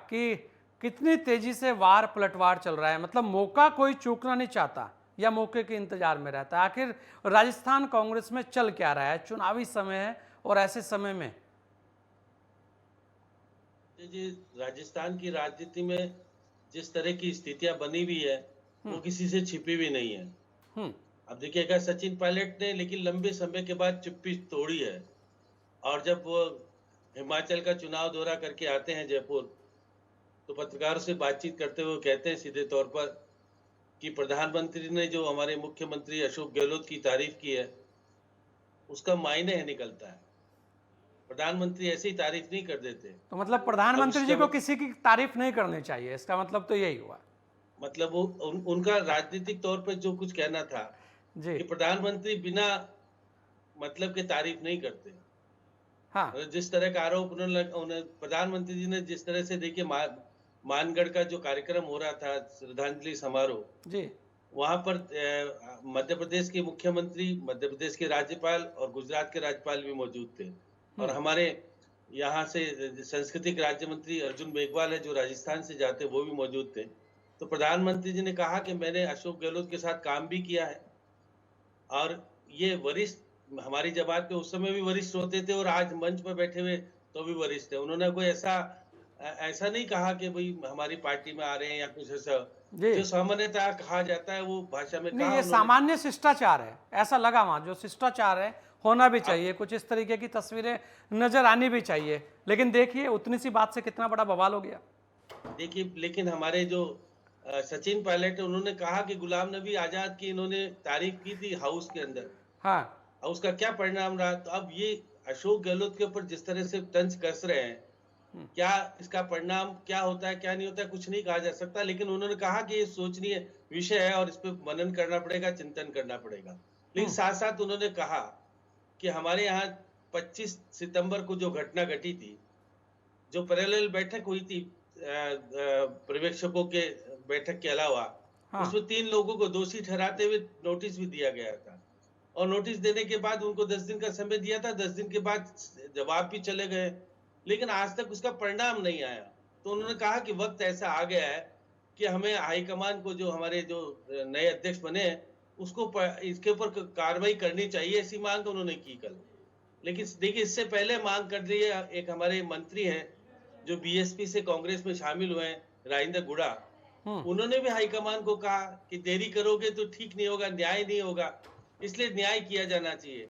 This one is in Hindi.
कि कितनी तेजी से वार पलटवार चल रहा है। मतलब मौका कोई चूकना नहीं चाहता या मौके के इंतजार में रहता है। आखिर राजस्थान कांग्रेस में चल क्या रहा है? चुनावी समय है और ऐसे समय में जी, राजस्थान की राजनीति में जिस तरह की स्थितियां बनी हुई है वो किसी से छिपी भी नहीं है। हम्म अब देखिएगा, सचिन पायलट ने लेकिन लंबे समय के बाद चुप्पी तोड़ी है। और जब वो हिमाचल का चुनाव दौरा करके आते हैं जयपुर, तो पत्रकारों से बातचीत करते हुए कहते हैं सीधे तौर पर कि प्रधानमंत्री ने जो हमारे मुख्यमंत्री अशोक गहलोत की तारीफ की है उसका मायने है निकलता है। प्रधानमंत्री ऐसी तारीफ नहीं कर देते। तो मतलब अब प्रधानमंत्री जी इसका को किसी की तारीफ नहीं करनी चाहिए, इसका मतलब तो यही हुआ। मतलब वो उनका राजनीतिक तौर पे जो कुछ कहना था जी। कि प्रधानमंत्री बिना मतलब के तारीफ नहीं करते। हाँ। जिस तरह का आरोप उन्होंने प्रधानमंत्री जी ने जिस तरह से देखिए मानगढ़ का जो कार्यक्रम हो रहा था, श्रद्धांजलि समारोह, जी। वहां पर मध्य प्रदेश के मुख्यमंत्री, मध्य प्रदेश के राज्यपाल और गुजरात के राज्यपाल भी मौजूद थे। और हमारे यहाँ से सांस्कृतिक राज्य मंत्री अर्जुन मेघवाल है जो राजस्थान से जाते, वो भी मौजूद थे। तो प्रधानमंत्री जी ने कहा कि मैंने अशोक गहलोत के साथ काम भी किया है और ये वरिष्ठ हमारी जमात पे उस समय भी वरिष्ठ होते थे और आज मंच पर बैठे हुए तो भी वरिष्ठ है। उन्होंने कोई ऐसा नहीं कहा कि भाई हमारी पार्टी में आ रहे हैं या कुछ ऐसा। जी। जो सामान्यतः कहा जाता है वो भाषा में नहीं, कहा ये उन्होंने। सामान्य शिष्टाचार है, ऐसा लगा वहां। जो शिष्टाचार है होना भी चाहिए, कुछ इस तरीके की तस्वीरें नजर आनी भी चाहिए। लेकिन देखिए उतनी सी बात से कितना बड़ा बवाल हो गया। देखिए, लेकिन हमारे जो सचिन पायलट है उन्होंने कहा कि गुलाम नबी आजाद की इन्होंने तारीफ की थी हाउस के अंदर, हाँ। और उसका क्या परिणाम रहा। तो अब ये अशोक गहलोत के ऊपर जिस तरह से तंज कस रहे हैं, क्या इसका परिणाम क्या होता है क्या नहीं होता है कुछ नहीं कहा जा सकता। लेकिन उन्होंने कहा कि ये सोचनीय विषय है और इस पे मनन करना पड़ेगा, चिंतन करना पड़ेगा। लेकिन साथ साथ उन्होंने कहा कि हमारे यहाँ 25 सितंबर को जो घटना घटी थी, जो पैरेलल बैठक हुई थी पर्यवेक्षकों के बैठक के अलावा, हाँ। उसमें 3 लोगों को दोषी ठहराते हुए नोटिस भी दिया गया था। और नोटिस देने के बाद उनको 10 दिन का समय दिया था, 10 दिन के बाद जवाब भी चले गए, लेकिन आज तक उसका परिणाम नहीं आया। तो उन्होंने कहा कि वक्त ऐसा आ गया है कि हमें हाईकमान को, जो हमारे जो नए अध्यक्ष बने हैं, उसको इसके ऊपर कार्रवाई करनी चाहिए, ऐसी मांग उन्होंने की कल। लेकिन देखिए, इससे पहले मांग कर रही है एक हमारे मंत्री हैं जो बीएसपी से कांग्रेस में शामिल हुए हैं, राजेंद्र गुड़ा। उन्होंने भी हाईकमान को कहा कि देरी करोगे तो ठीक नहीं होगा, न्याय नहीं होगा, इसलिए न्याय किया जाना चाहिए।